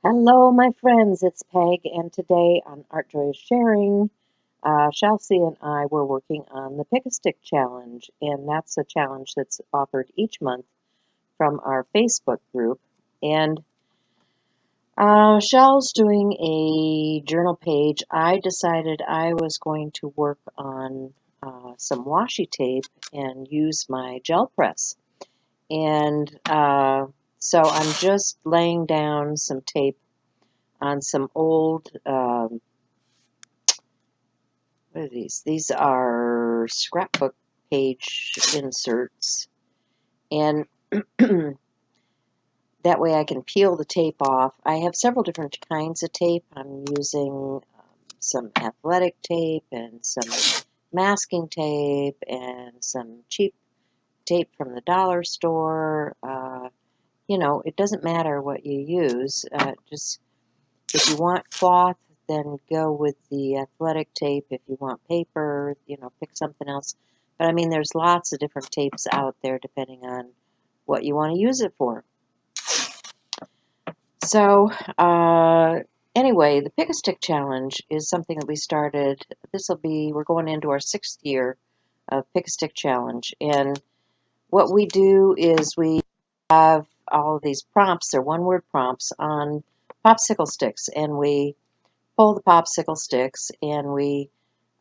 Hello, my friends, it's Peg, and today on Art Joy Sharing, Chelsea and I were working on the Pick a Stick Challenge, and that's a challenge that's offered each month from our Facebook group. And Shell's doing a journal page. I decided I was going to work on some washi tape and use my gel press. And so I'm just laying down some tape on some old, what are these? These are scrapbook page inserts. And that way I can peel the tape off. I have several different kinds of tape. I'm using some athletic tape and some masking tape and some cheap tape from the dollar store. It doesn't matter what you use. Just if you want cloth, then go with the athletic tape. If you want paper, pick something else. But I mean, there's lots of different tapes out there depending on what you want to use it for. So, anyway, the Pick a Stick Challenge is something that we started. We're going into our 6th year of Pick a Stick Challenge. And what we do is we have all of these prompts, they're one-word prompts, on popsicle sticks. And we pull the popsicle sticks and we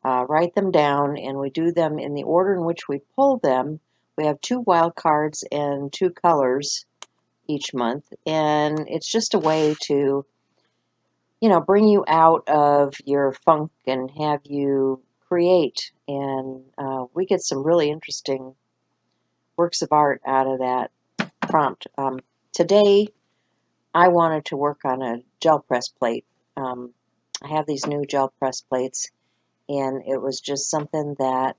write them down, and we do them in the order in which we pull them. We have 2 wild cards and 2 colors each month, and it's just a way to, bring you out of your funk and have you create. And we get some really interesting works of art out of that prompt. Today, I wanted to work on a gel press plate. I have these new gel press plates, and it was just something that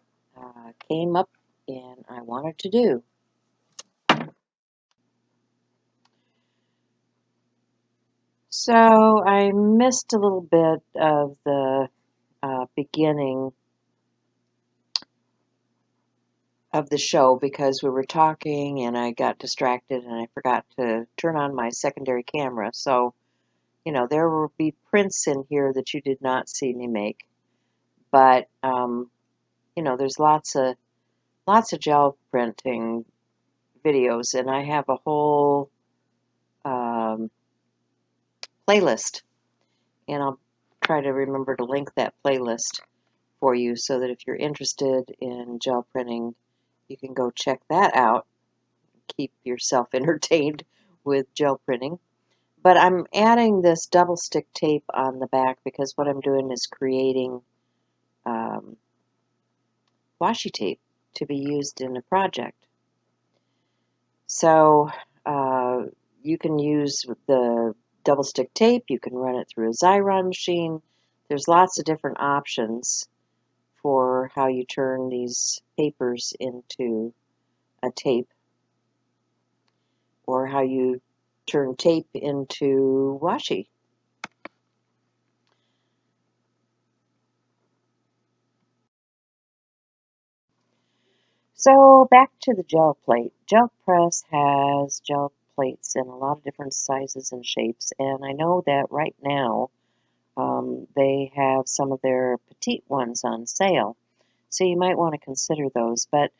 came up and I wanted to do. So I missed a little bit of the beginning of the show because we were talking and I got distracted and I forgot to turn on my secondary camera. So, there will be prints in here that you did not see me make. But, there's lots of gel printing videos, and I have a whole playlist, and I'll try to remember to link that playlist for you so that if you're interested in gel printing, you can go check that out. Keep yourself entertained with gel printing. But I'm adding this double stick tape on the back because what I'm doing is creating washi tape to be used in a project. So you can use the double stick tape, you can run it through a Xyron machine. There's lots of different options for how you turn these papers into a tape, or how you turn tape into washi. So back to the gel plate. Gel press has gel plates in a lot of different sizes and shapes, and I know that right now they have some of their petite ones on sale, so you might want to consider those. But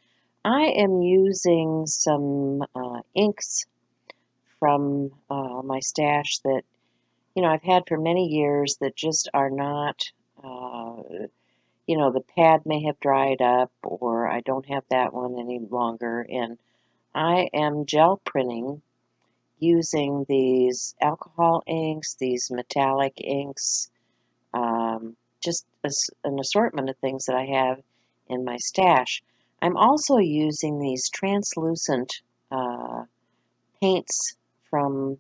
I am using some inks from my stash that I've had for many years that just are not, the pad may have dried up, or I don't have that one any longer, and I am gel printing using these alcohol inks, these metallic inks, just an assortment of things that I have in my stash. I'm also using these translucent paints from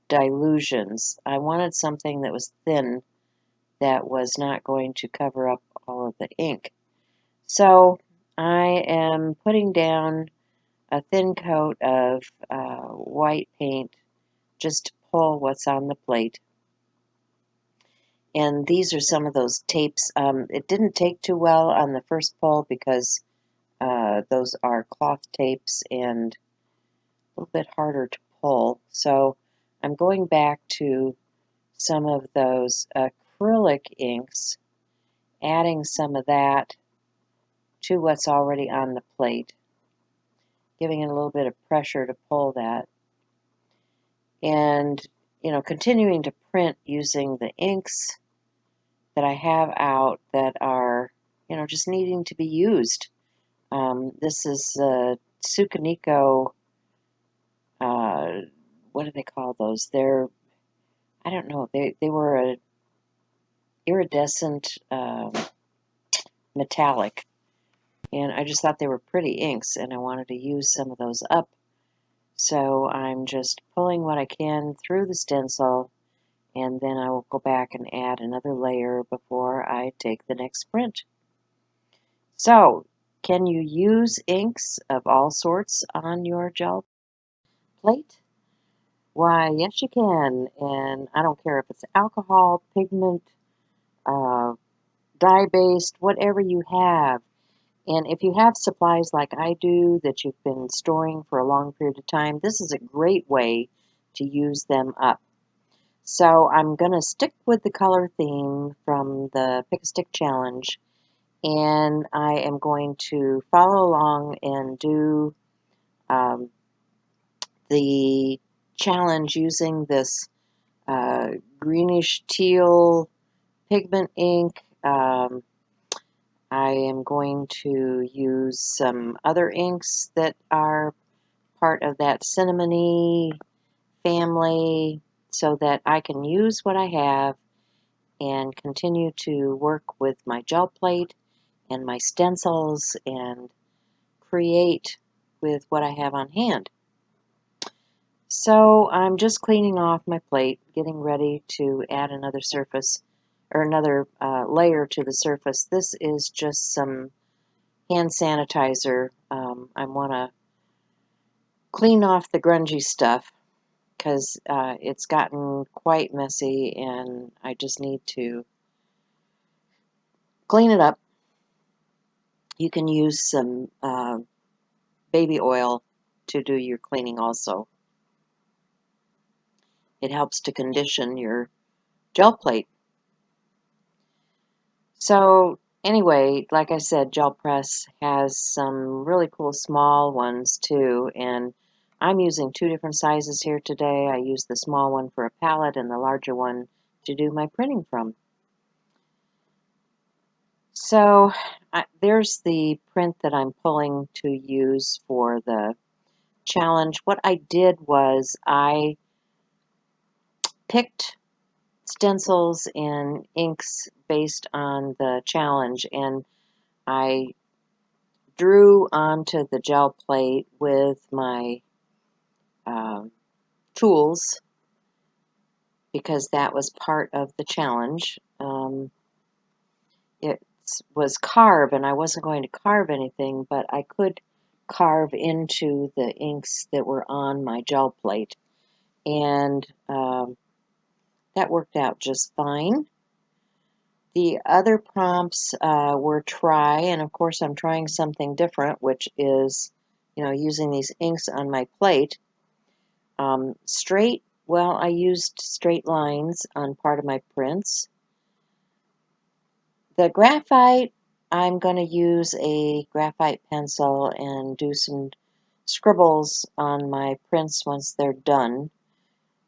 Dylusions. I wanted something that was thin that was not going to cover up all of the ink. So I am putting down a thin coat of white paint just to pull what's on the plate. And these are some of those tapes. It didn't take too well on the first pull because those are cloth tapes and a little bit harder to pull. So I'm going back to some of those acrylic inks, adding some of that to what's already on the plate, giving it a little bit of pressure to pull that. And, continuing to print using the inks that I have out that are, just needing to be used. This is Tsukaniko, what do they call those? I don't know, they were a iridescent metallic, and I just thought they were pretty inks, and I wanted to use some of those up. So I'm just pulling what I can through the stencil, and then I will go back and add another layer before I take the next print. So, can you use inks of all sorts on your gel plate? Why, yes you can, and I don't care if it's alcohol, pigment, dye-based, whatever you have. And if you have supplies like I do that you've been storing for a long period of time, this is a great way to use them up. So I'm going to stick with the color theme from the Pick a Stick Challenge, and I am going to follow along and do the challenge using this greenish teal pigment ink. I am going to use some other inks that are part of that cinnamony family so that I can use what I have and continue to work with my gel plate and my stencils and create with what I have on hand. So I'm just cleaning off my plate, getting ready to add another surface or another layer to the surface. This is just some hand sanitizer. I want to clean off the grungy stuff because it's gotten quite messy and I just need to clean it up. You can use some baby oil to do your cleaning also. It helps to condition your gel plate. So anyway, like I said, Gel Press has some really cool small ones too, and I'm using two different sizes here today. I use the small one for a palette and the larger one to do my printing from. So there's the print that I'm pulling to use for the challenge. What I did was I picked stencils and inks based on the challenge, and I drew onto the gel plate with my tools because that was part of the challenge. It was carve, and I wasn't going to carve anything, but I could carve into the inks that were on my gel plate, and that worked out just fine. The other prompts were try, and of course I'm trying something different, which is, using these inks on my plate. Straight, well, I used straight lines on part of my prints. The graphite, I'm going to use a graphite pencil and do some scribbles on my prints once they're done.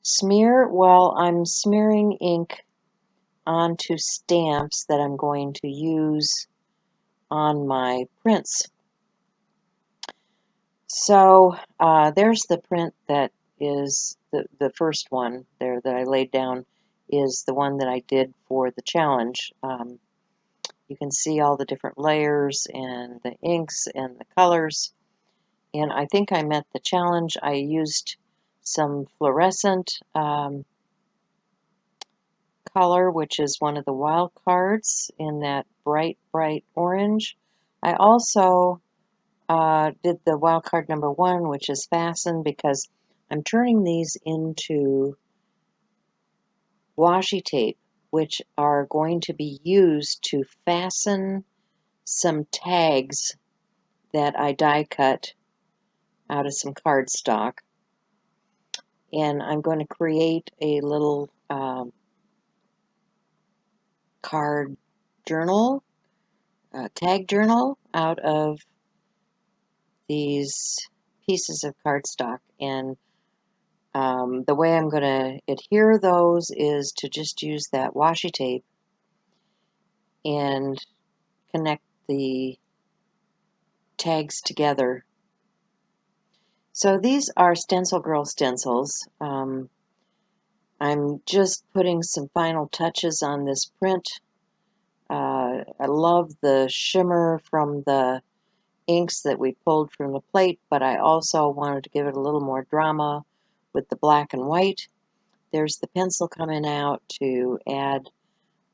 Smear, well, I'm smearing ink onto stamps that I'm going to use on my prints. So there's the print that is the first one there that I laid down is the one that I did for the challenge. You can see all the different layers and the inks and the colors. And I think I met the challenge. I used some fluorescent color, which is one of the wild cards in that bright orange. I also did the wild card number 1, which is fasten, because I'm turning these into washi tape, which are going to be used to fasten some tags that I die cut out of some cardstock. And I'm going to create a little card journal, tag journal out of these pieces of cardstock. And the way I'm going to adhere those is to just use that washi tape and connect the tags together. So these are Stencil Girl stencils. I'm just putting some final touches on this print. I love the shimmer from the inks that we pulled from the plate, but I also wanted to give it a little more drama with the black and white. There's the pencil coming out to add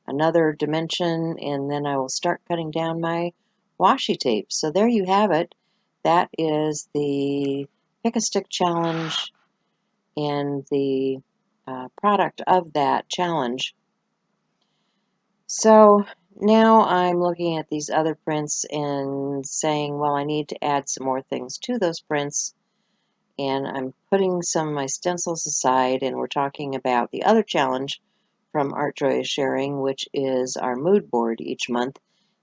another dimension, and then I will start cutting down my washi tape. So there you have it. That is the Pick-a-Stick Challenge and the product of that challenge. So now I'm looking at these other prints and saying, well, I need to add some more things to those prints. And I'm putting some of my stencils aside, and we're talking about the other challenge from Art Joy is sharing, which is our mood board each month.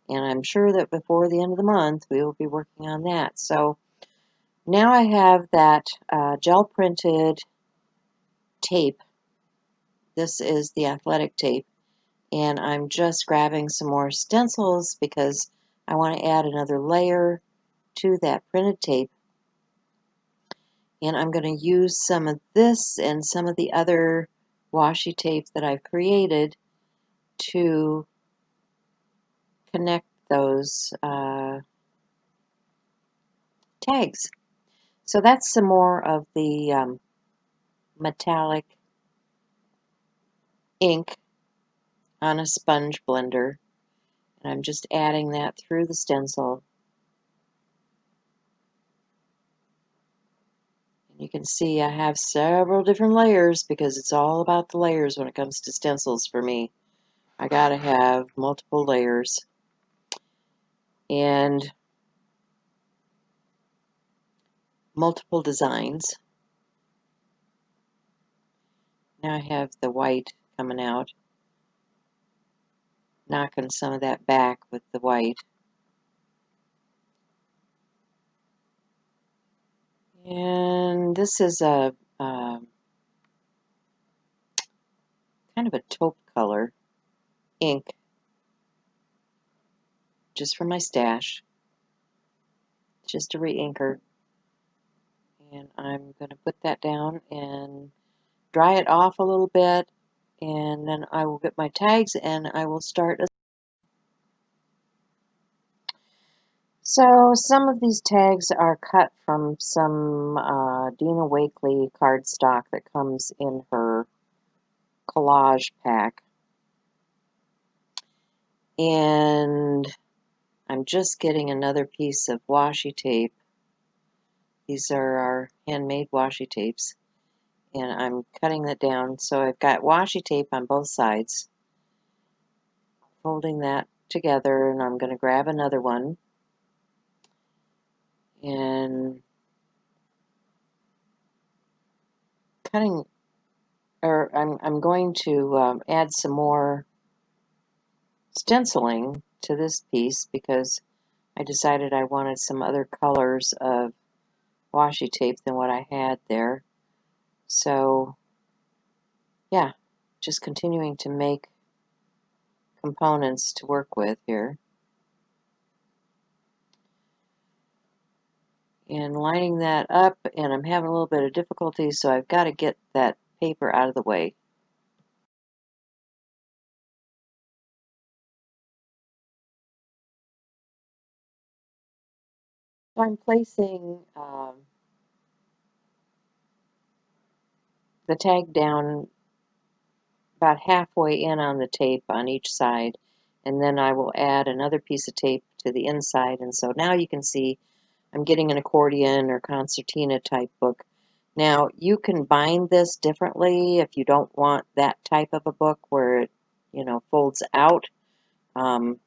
And I'm sure that before the end of the month, we will be working on that. So now I have that gel printed tape. This is the athletic tape. And I'm just grabbing some more stencils because I want to add another layer to that printed tape. And I'm going to use some of this and some of the other washi tape that I've created to connect those tags. So that's some more of the metallic ink on a sponge blender. And I'm just adding that through the stencil. And you can see I have several different layers because it's all about the layers when it comes to stencils for me. I gotta have multiple layers. And multiple designs. Now I have the white coming out, knocking some of that back with the white. And this is a kind of a taupe color ink, just from my stash, just a re-inker. And I'm going to put that down and dry it off a little bit, and then I will get my tags and I will start. So some of these tags are cut from some Dina Wakley cardstock that comes in her collage pack. And I'm just getting another piece of washi tape. These are our handmade washi tapes. And I'm cutting that down. So I've got washi tape on both sides. Folding that together, and I'm going to grab another one. And cutting, or I'm going to add some more stenciling to this piece because I decided I wanted some other colors of washi tape than what I had there. So yeah, just continuing to make components to work with here. And lining that up, and I'm having a little bit of difficulty, so I've got to get that paper out of the way. So I'm placing the tag down about halfway in on the tape on each side, and then I will add another piece of tape to the inside. And so now you can see I'm getting an accordion or concertina type book. Now you can bind this differently if you don't want that type of a book where it, folds out. And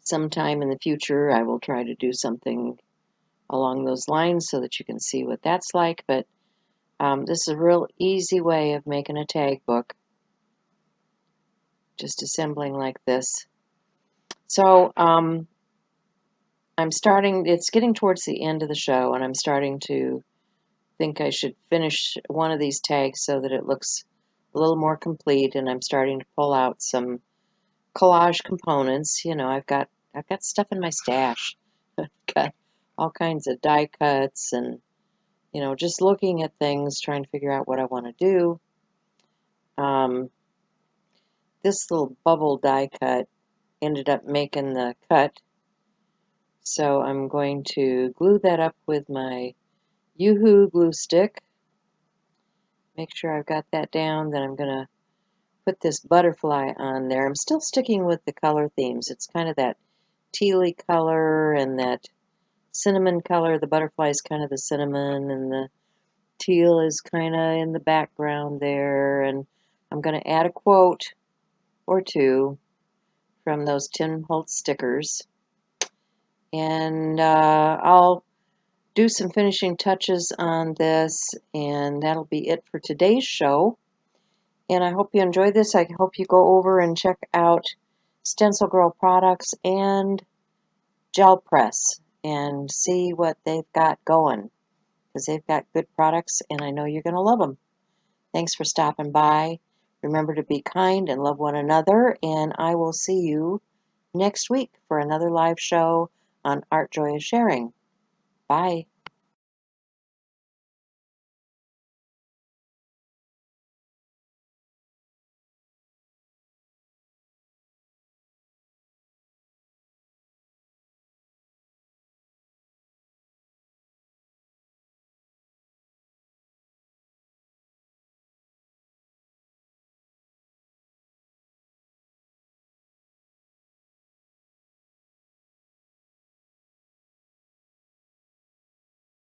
sometime in the future I will try to do something along those lines so that you can see what that's like. But this is a real easy way of making a tag book. just assembling like this. So I'm starting, it's getting towards the end of the show, and I'm starting to think I should finish one of these tags so that it looks a little more complete, and I'm starting to pull out some collage components. You know, I've got stuff in my stash. I've got all kinds of die cuts and, you know, just looking at things, trying to figure out what I want to do. This little bubble die cut ended up making the cut, so I'm going to glue that up with my Yoo-Hoo glue stick. Make sure I've got that down. Then I'm going to put this butterfly on there. I'm still sticking with the color themes. It's kind of that tealy color and that cinnamon color. The butterfly is kind of the cinnamon, and the teal is kind of in the background there. And I'm going to add a quote or two from those Tim Holtz stickers. And I'll do some finishing touches on this, and that'll be it for today's show. And I hope you enjoyed this. I hope you go over and check out Stencil Girl products and Gel Press and see what they've got going, because they've got good products, and I know you're going to love them. Thanks for stopping by. Remember to be kind and love one another, and I will see you next week for another live show on Art Joy of Sharing. Bye.